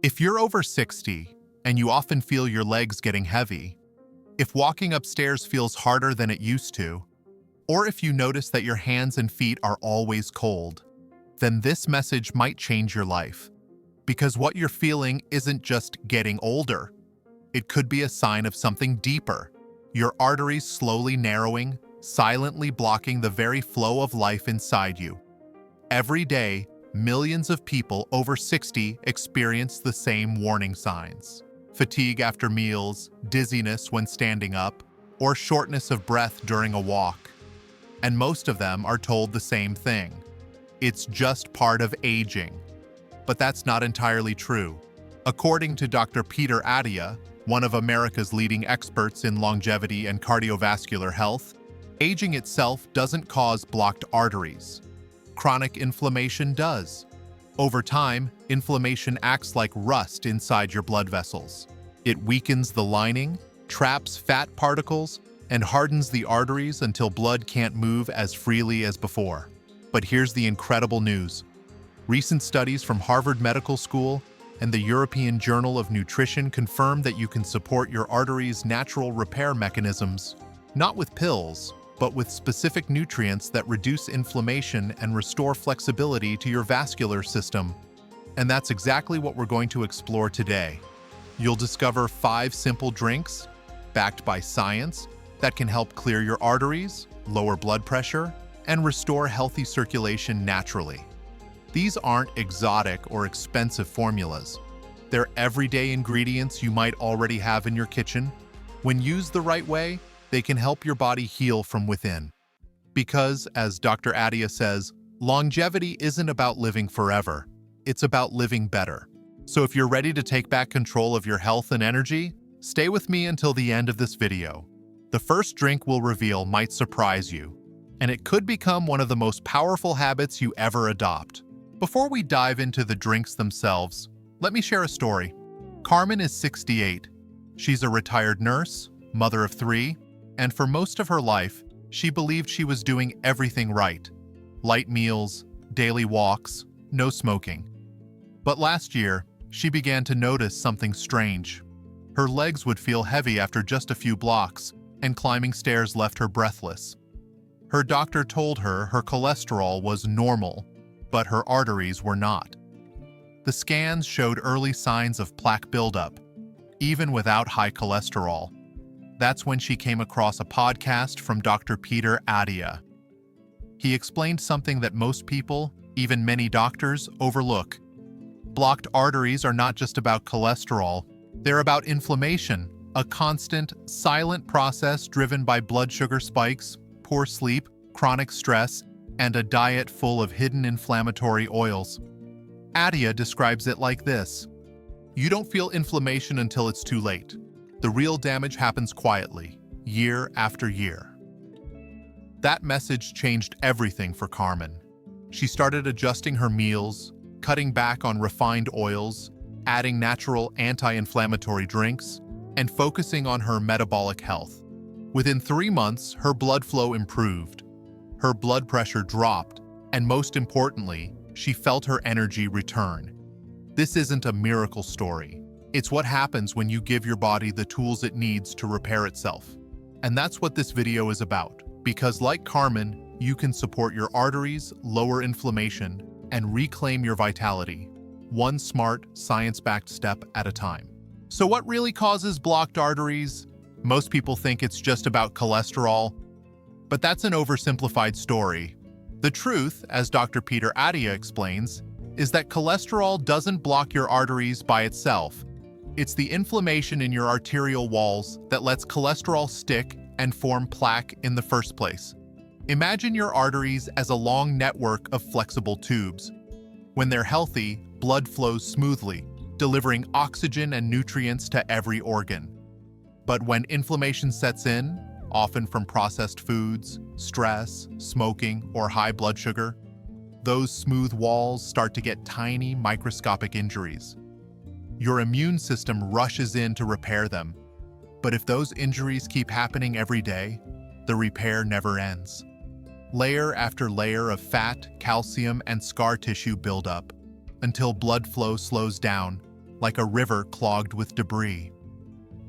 If you're over 60 and you often feel your legs getting heavy, if walking upstairs feels harder than it used to, or if you notice that your hands and feet are always cold, then this message might change your life. Because what you're feeling isn't just getting older. It could be a sign of something deeper. Your arteries slowly narrowing, silently blocking the very flow of life inside you. Every day, millions of people over 60 experience the same warning signs. Fatigue after meals, dizziness when standing up, or shortness of breath during a walk. And most of them are told the same thing. It's just part of aging. But that's not entirely true. According to Dr. Peter Attia, one of America's leading experts in longevity and cardiovascular health, aging itself doesn't cause blocked arteries. Chronic inflammation does. Over time, inflammation acts like rust inside your blood vessels. It weakens the lining, traps fat particles, and hardens the arteries until blood can't move as freely as before. But here's the incredible news. Recent studies from Harvard Medical School and the European Journal of Nutrition confirm that you can support your arteries' natural repair mechanisms, not with pills, but with specific nutrients that reduce inflammation and restore flexibility to your vascular system. And that's exactly what we're going to explore today. You'll discover 5 simple drinks, backed by science, that can help clear your arteries, lower blood pressure, and restore healthy circulation naturally. These aren't exotic or expensive formulas. They're everyday ingredients you might already have in your kitchen. When used the right way, they can help your body heal from within. Because, as Dr. Attia says, longevity isn't about living forever. It's about living better. So if you're ready to take back control of your health and energy, stay with me until the end of this video. The first drink we'll reveal might surprise you, and it could become one of the most powerful habits you ever adopt. Before we dive into the drinks themselves, let me share a story. Carmen is 68. She's a retired nurse, mother of 3, and for most of her life, she believed she was doing everything right. Light meals, daily walks, no smoking. But last year, she began to notice something strange. Her legs would feel heavy after just a few blocks, and climbing stairs left her breathless. Her doctor told her her cholesterol was normal, but her arteries were not. The scans showed early signs of plaque buildup, even without high cholesterol. That's when she came across a podcast from Dr. Peter Attia. He explained something that most people, even many doctors, overlook. Blocked arteries are not just about cholesterol, they're about inflammation, a constant, silent process driven by blood sugar spikes, poor sleep, chronic stress, and a diet full of hidden inflammatory oils. Attia describes it like this. You don't feel inflammation until it's too late. The real damage happens quietly, year after year. That message changed everything for Carmen. She started adjusting her meals, cutting back on refined oils, adding natural anti-inflammatory drinks, and focusing on her metabolic health. Within 3 months, her blood flow improved. Her blood pressure dropped, and most importantly, she felt her energy return. This isn't a miracle story. It's what happens when you give your body the tools it needs to repair itself. And that's what this video is about, because like Carmen, you can support your arteries, lower inflammation, and reclaim your vitality, one smart, science-backed step at a time. So what really causes blocked arteries? Most people think it's just about cholesterol, but that's an oversimplified story. The truth, as Dr. Peter Attia explains, is that cholesterol doesn't block your arteries by itself. It's the inflammation in your arterial walls that lets cholesterol stick and form plaque in the first place. Imagine your arteries as a long network of flexible tubes. When they're healthy, blood flows smoothly, delivering oxygen and nutrients to every organ. But when inflammation sets in, often from processed foods, stress, smoking, or high blood sugar, those smooth walls start to get tiny, microscopic injuries. Your immune system rushes in to repair them. But if those injuries keep happening every day, the repair never ends. Layer after layer of fat, calcium, and scar tissue build up until blood flow slows down, like a river clogged with debris.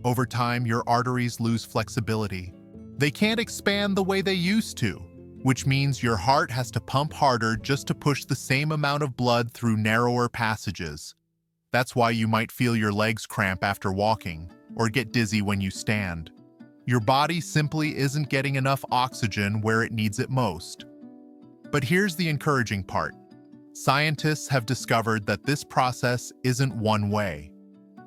Over time, your arteries lose flexibility. They can't expand the way they used to, which means your heart has to pump harder just to push the same amount of blood through narrower passages. That's why you might feel your legs cramp after walking, or get dizzy when you stand. Your body simply isn't getting enough oxygen where it needs it most. But here's the encouraging part. Scientists have discovered that this process isn't one way.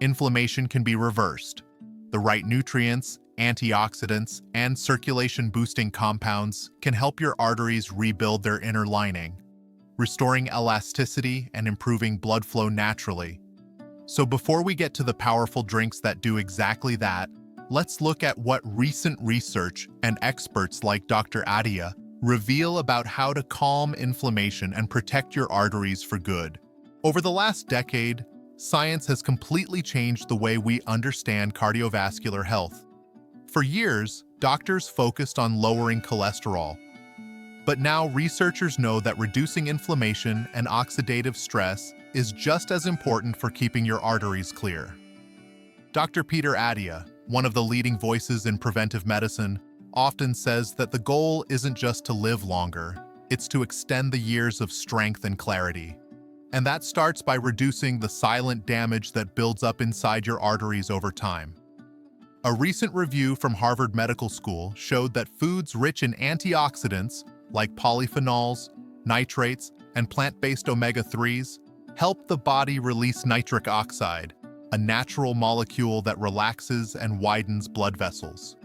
Inflammation can be reversed. The right nutrients, antioxidants, and circulation-boosting compounds can help your arteries rebuild their inner lining, restoring elasticity and improving blood flow naturally. So before we get to the powerful drinks that do exactly that, let's look at what recent research and experts like Dr. Attia reveal about how to calm inflammation and protect your arteries for good. Over the last decade, science has completely changed the way we understand cardiovascular health. For years, doctors focused on lowering cholesterol. But now researchers know that reducing inflammation and oxidative stress is just as important for keeping your arteries clear. Dr. Peter Attia, one of the leading voices in preventive medicine, often says that the goal isn't just to live longer, it's to extend the years of strength and clarity. And that starts by reducing the silent damage that builds up inside your arteries over time. A recent review from Harvard Medical School showed that foods rich in antioxidants, like polyphenols, nitrates, and plant-based omega-3s, help the body release nitric oxide, a natural molecule that relaxes and widens blood vessels.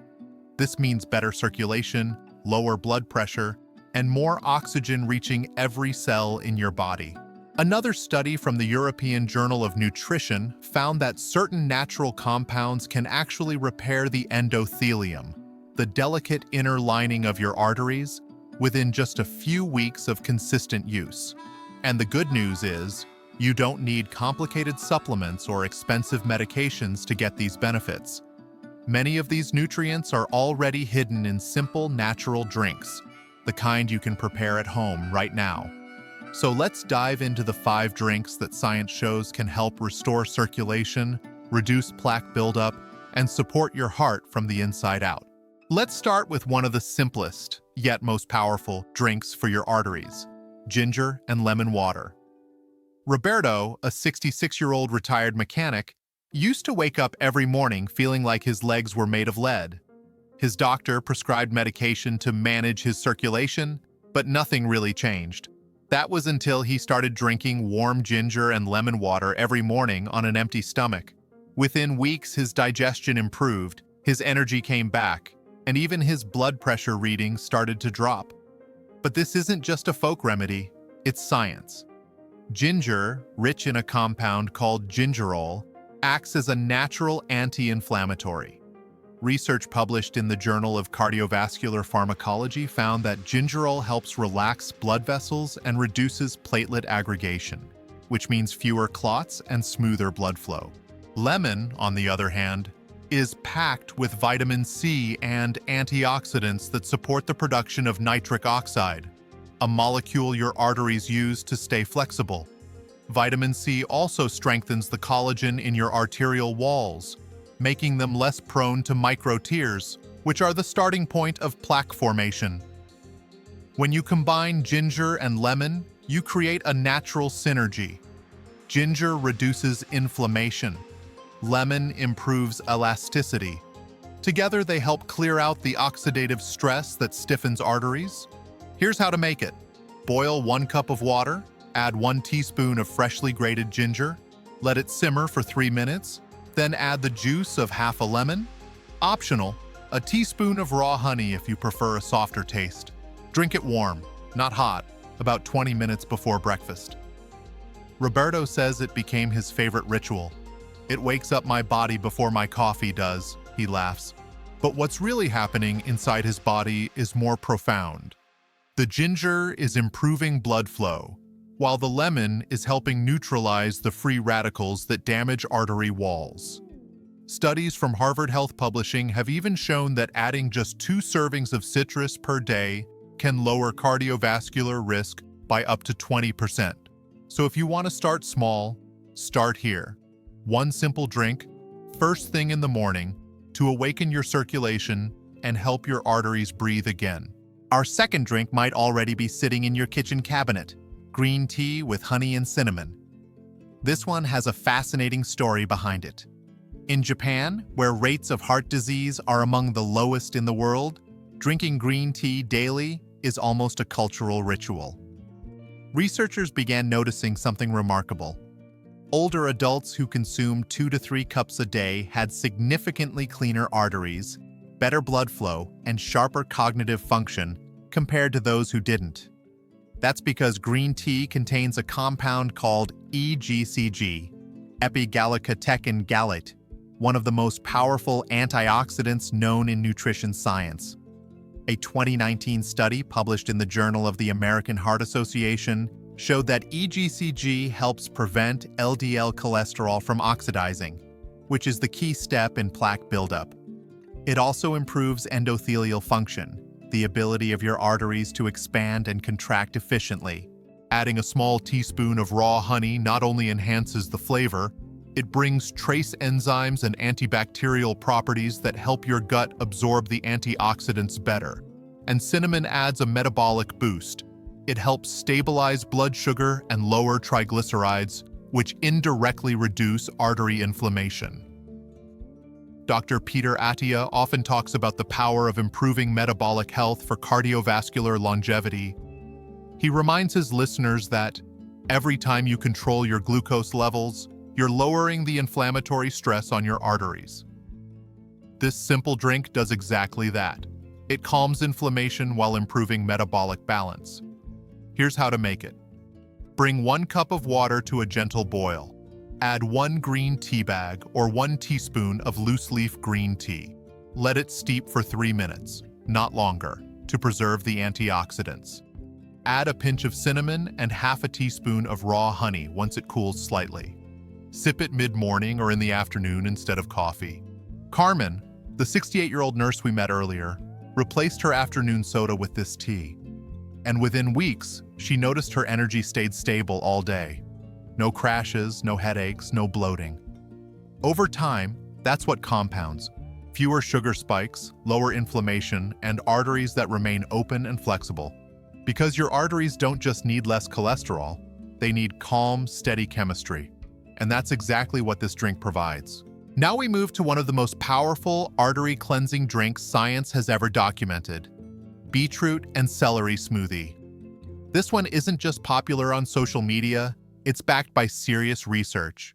This means better circulation, lower blood pressure, and more oxygen reaching every cell in your body. Another study from the European Journal of Nutrition found that certain natural compounds can actually repair the endothelium, the delicate inner lining of your arteries, within just a few weeks of consistent use. And the good news is, you don't need complicated supplements or expensive medications to get these benefits. Many of these nutrients are already hidden in simple, natural drinks, the kind you can prepare at home right now. So let's dive into the 5 drinks that science shows can help restore circulation, reduce plaque buildup, and support your heart from the inside out. Let's start with one of the simplest, yet most powerful, drinks for your arteries: ginger and lemon water. Roberto, a 66-year-old retired mechanic, used to wake up every morning feeling like his legs were made of lead. His doctor prescribed medication to manage his circulation, but nothing really changed. That was until he started drinking warm ginger and lemon water every morning on an empty stomach. Within weeks, his digestion improved, his energy came back, and even his blood pressure readings started to drop. But this isn't just a folk remedy, it's science. Ginger, rich in a compound called gingerol, acts as a natural anti-inflammatory. Research published in the Journal of Cardiovascular Pharmacology found that gingerol helps relax blood vessels and reduces platelet aggregation, which means fewer clots and smoother blood flow. Lemon, on the other hand, is packed with vitamin C and antioxidants that support the production of nitric oxide, a molecule your arteries use to stay flexible. Vitamin C also strengthens the collagen in your arterial walls, making them less prone to micro-tears, which are the starting point of plaque formation. When you combine ginger and lemon, you create a natural synergy. Ginger reduces inflammation. Lemon improves elasticity. Together, they help clear out the oxidative stress that stiffens arteries. Here's how to make it. Boil 1 cup of water, add 1 teaspoon of freshly grated ginger, let it simmer for 3 minutes, then add the juice of half a lemon. Optional, a teaspoon of raw honey if you prefer a softer taste. Drink it warm, not hot, about 20 minutes before breakfast. Roberto says it became his favorite ritual. It wakes up my body before my coffee does, he laughs. But what's really happening inside his body is more profound. The ginger is improving blood flow, while the lemon is helping neutralize the free radicals that damage artery walls. Studies from Harvard Health Publishing have even shown that adding just 2 servings of citrus per day can lower cardiovascular risk by up to 20%. So if you want to start small, start here. One simple drink, first thing in the morning, to awaken your circulation and help your arteries breathe again. Our second drink might already be sitting in your kitchen cabinet: green tea with honey and cinnamon. This one has a fascinating story behind it. In Japan, where rates of heart disease are among the lowest in the world, drinking green tea daily is almost a cultural ritual. Researchers began noticing something remarkable. Older adults who consumed 2 to 3 cups a day had significantly cleaner arteries, better blood flow, and sharper cognitive function compared to those who didn't. That's because green tea contains a compound called EGCG, epigallocatechin gallate, one of the most powerful antioxidants known in nutrition science. A 2019 study published in the Journal of the American Heart Association showed that EGCG helps prevent LDL cholesterol from oxidizing, which is the key step in plaque buildup. It also improves endothelial function, the ability of your arteries to expand and contract efficiently. Adding a small teaspoon of raw honey not only enhances the flavor, it brings trace enzymes and antibacterial properties that help your gut absorb the antioxidants better. And cinnamon adds a metabolic boost. It helps stabilize blood sugar and lower triglycerides, which indirectly reduce artery inflammation. Dr. Peter Attia often talks about the power of improving metabolic health for cardiovascular longevity. He reminds his listeners that every time you control your glucose levels, you're lowering the inflammatory stress on your arteries. This simple drink does exactly that. It calms inflammation while improving metabolic balance. Here's how to make it. Bring 1 cup of water to a gentle boil. Add 1 green tea bag or 1 teaspoon of loose-leaf green tea. Let it steep for 3 minutes, not longer, to preserve the antioxidants. Add a pinch of cinnamon and half a teaspoon of raw honey once it cools slightly. Sip it mid-morning or in the afternoon instead of coffee. Carmen, the 68-year-old nurse we met earlier, replaced her afternoon soda with this tea. And within weeks, she noticed her energy stayed stable all day. No crashes, no headaches, no bloating. Over time, that's what compounds: fewer sugar spikes, lower inflammation, and arteries that remain open and flexible. Because your arteries don't just need less cholesterol, they need calm, steady chemistry. And that's exactly what this drink provides. Now we move to one of the most powerful artery cleansing drinks science has ever documented: beetroot and celery smoothie. This one isn't just popular on social media, it's backed by serious research.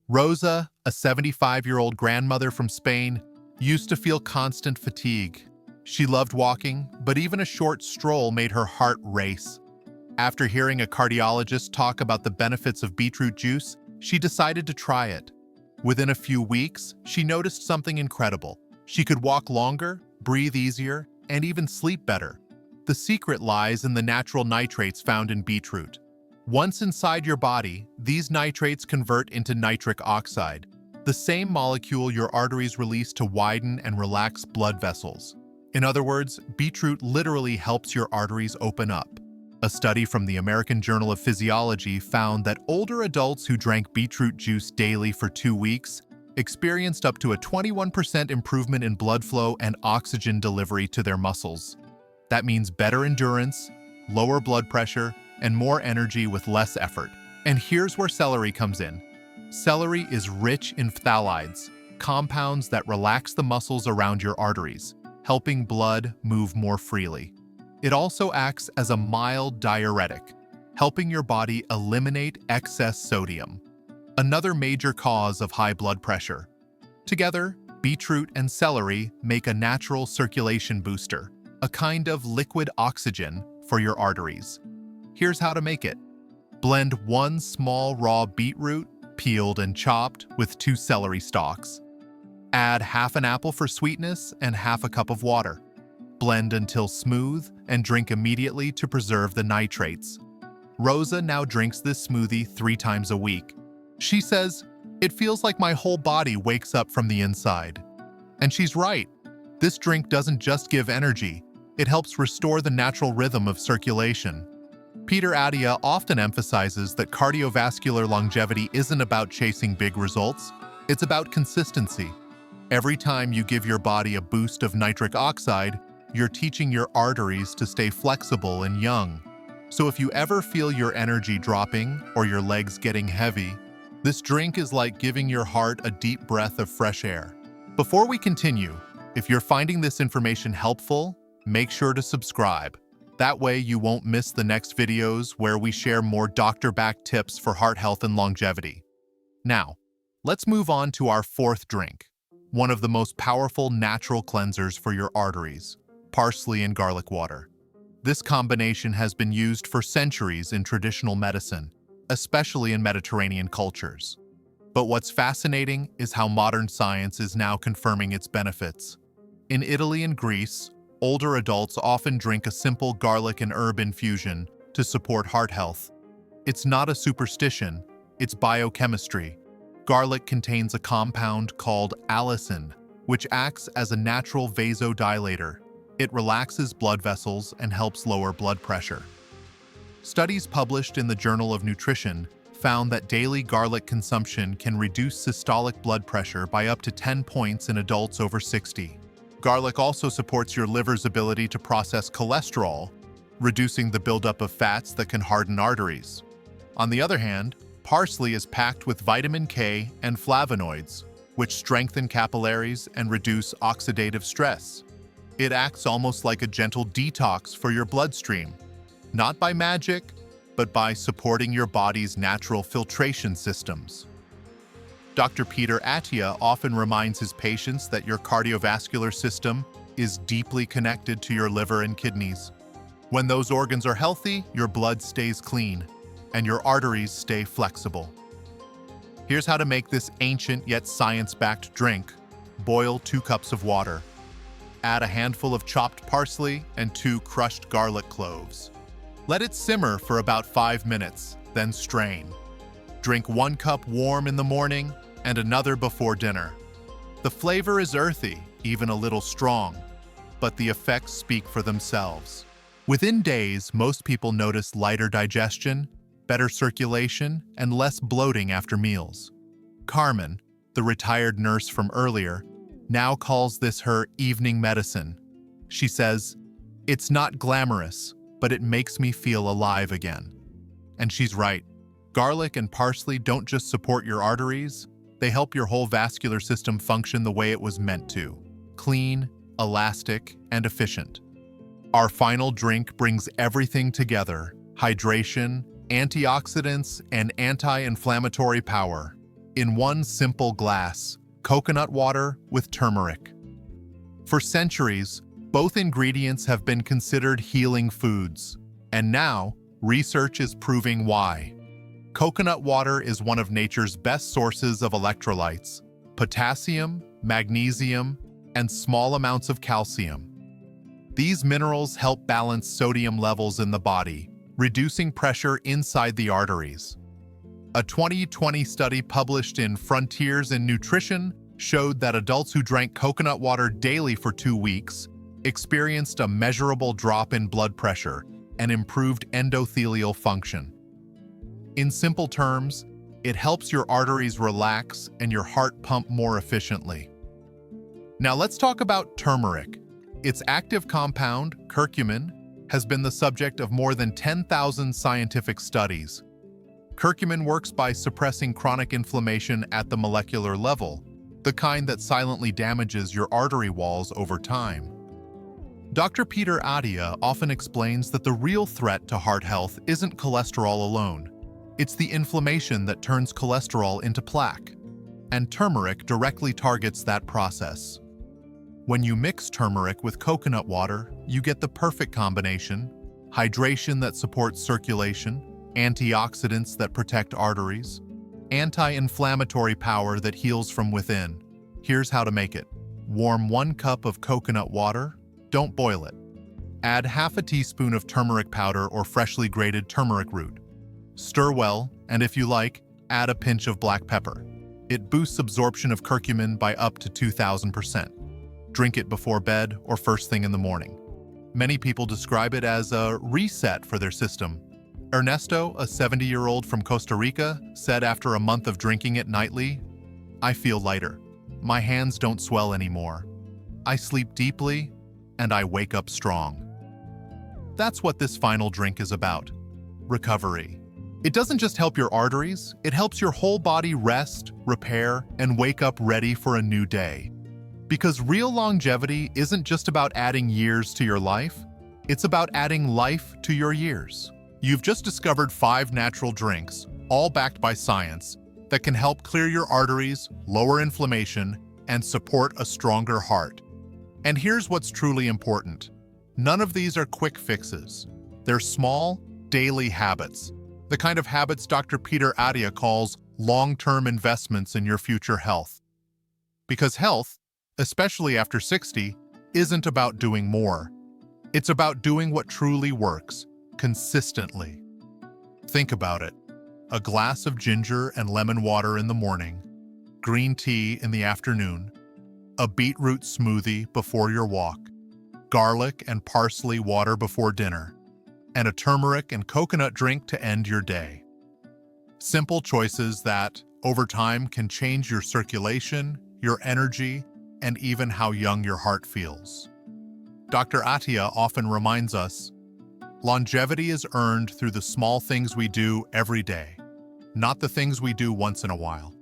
Rosa, a 75-year-old grandmother from Spain, used to feel constant fatigue. She loved walking, but even a short stroll made her heart race. After hearing a cardiologist talk about the benefits of beetroot juice, she decided to try it. Within a few weeks, she noticed something incredible. She could walk longer, breathe easier, and even sleep better. The secret lies in the natural nitrates found in beetroot. Once inside your body, these nitrates convert into nitric oxide, the same molecule your arteries release to widen and relax blood vessels. In other words, beetroot literally helps your arteries open up. A study from the American Journal of Physiology found that older adults who drank beetroot juice daily for 2 weeks experienced up to a 21% improvement in blood flow and oxygen delivery to their muscles. That means better endurance, lower blood pressure, and more energy with less effort. And here's where celery comes in. Celery is rich in phthalides, compounds that relax the muscles around your arteries, helping blood move more freely. It also acts as a mild diuretic, helping your body eliminate excess sodium, another major cause of high blood pressure. Together, beetroot and celery make a natural circulation booster, a kind of liquid oxygen for your arteries. Here's how to make it. Blend 1 small raw beetroot, peeled and chopped, with 2 celery stalks. Add half an apple for sweetness and half a cup of water. Blend until smooth and drink immediately to preserve the nitrates. Rosa now drinks this smoothie 3 times a week. She says, "It feels like my whole body wakes up from the inside." And she's right. This drink doesn't just give energy, it helps restore the natural rhythm of circulation. Peter Attia often emphasizes that cardiovascular longevity isn't about chasing big results, It's about consistency. Every time you give your body a boost of nitric oxide, you're teaching your arteries to stay flexible and young. So if you ever feel your energy dropping or your legs getting heavy, this drink is like giving your heart a deep breath of fresh air. Before we continue, if you're finding this information helpful, make sure to subscribe. That way you won't miss the next videos where we share more doctor-backed tips for heart health and longevity. Now, let's move on to our fourth drink, one of the most powerful natural cleansers for your arteries, parsley and garlic water. This combination has been used for centuries in traditional medicine, especially in Mediterranean cultures. But what's fascinating is how modern science is now confirming its benefits. In Italy and Greece, older adults often drink a simple garlic and herb infusion to support heart health. It's not a superstition, it's biochemistry. Garlic contains a compound called allicin, which acts as a natural vasodilator. It relaxes blood vessels and helps lower blood pressure. Studies published in the Journal of Nutrition found that daily garlic consumption can reduce systolic blood pressure by up to 10 points in adults over 60. Garlic also supports your liver's ability to process cholesterol, reducing the buildup of fats that can harden arteries. On the other hand, parsley is packed with vitamin K and flavonoids, which strengthen capillaries and reduce oxidative stress. It acts almost like a gentle detox for your bloodstream, not by magic, but by supporting your body's natural filtration systems. Dr. Peter Attia often reminds his patients that your cardiovascular system is deeply connected to your liver and kidneys. When those organs are healthy, your blood stays clean, and your arteries stay flexible. Here's how to make this ancient yet science-backed drink. Boil 2 cups of water. Add a handful of chopped parsley and 2 crushed garlic cloves. Let it simmer for about 5 minutes, then strain. Drink 1 cup warm in the morning and another before dinner. The flavor is earthy, even a little strong, but the effects speak for themselves. Within days, most people notice lighter digestion, better circulation, and less bloating after meals. Carmen, the retired nurse from earlier, now calls this her evening medicine. She says, "It's not glamorous, but it makes me feel alive again." And she's right. Garlic and parsley don't just support your arteries, they help your whole vascular system function the way it was meant to: clean, elastic, and efficient. Our final drink brings everything together: hydration, antioxidants, and anti-inflammatory power in one simple glass: coconut water with turmeric. For centuries, both ingredients have been considered healing foods, and now research is proving why. Coconut water is one of nature's best sources of electrolytes: potassium, magnesium, and small amounts of calcium. These minerals help balance sodium levels in the body, reducing pressure inside the arteries. A 2020 study published in Frontiers in Nutrition showed that adults who drank coconut water daily for 2 weeks experienced a measurable drop in blood pressure and improved endothelial function. In simple terms, it helps your arteries relax and your heart pump more efficiently. Now let's talk about turmeric. Its active compound, curcumin, has been the subject of more than 10,000 scientific studies. Curcumin works by suppressing chronic inflammation at the molecular level, the kind that silently damages your artery walls over time. Dr. Peter Attia often explains that the real threat to heart health isn't cholesterol alone. It's the inflammation that turns cholesterol into plaque, and turmeric directly targets that process. When you mix turmeric with coconut water, you get the perfect combination: hydration that supports circulation, antioxidants that protect arteries, anti-inflammatory power that heals from within. Here's how to make it. Warm 1 cup of coconut water. Don't boil it. Add half a teaspoon of turmeric powder or freshly grated turmeric root. Stir well, and if you like, add a pinch of black pepper. It boosts absorption of curcumin by up to 2,000%. Drink it before bed or first thing in the morning. Many people describe it as a reset for their system. Ernesto, a 70-year-old from Costa Rica, said after a month of drinking it nightly, I feel lighter. My hands don't swell anymore. I sleep deeply, and I wake up strong. That's what this final drink is about: recovery. It doesn't just help your arteries, it helps your whole body rest, repair, and wake up ready for a new day. Because real longevity isn't just about adding years to your life, it's about adding life to your years. You've just discovered 5 natural drinks, all backed by science, that can help clear your arteries, lower inflammation, and support a stronger heart. And here's what's truly important. None of these are quick fixes. They're small, daily habits. The kind of habits Dr. Peter Attia calls long-term investments in your future health. Because health, especially after 60, isn't about doing more. It's about doing what truly works, consistently. Think about it. A glass of ginger and lemon water in the morning, green tea in the afternoon, a beetroot smoothie before your walk, garlic and parsley water before dinner, and a turmeric and coconut drink to end your day. Simple choices that, over time, can change your circulation, your energy, and even how young your heart feels. Dr. Attia often reminds us, longevity is earned through the small things we do every day, not the things we do once in a while.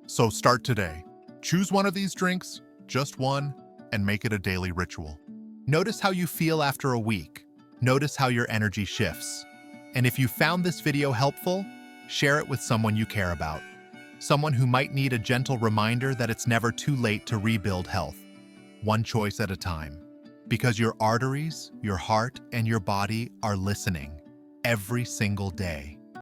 So start today. Choose one of these drinks, just one, and make it a daily ritual. Notice how you feel after a week. Notice how your energy shifts. And if you found this video helpful, share it with someone you care about. Someone who might need a gentle reminder that it's never too late to rebuild health, one choice at a time. Because your arteries, your heart, and your body are listening every single day.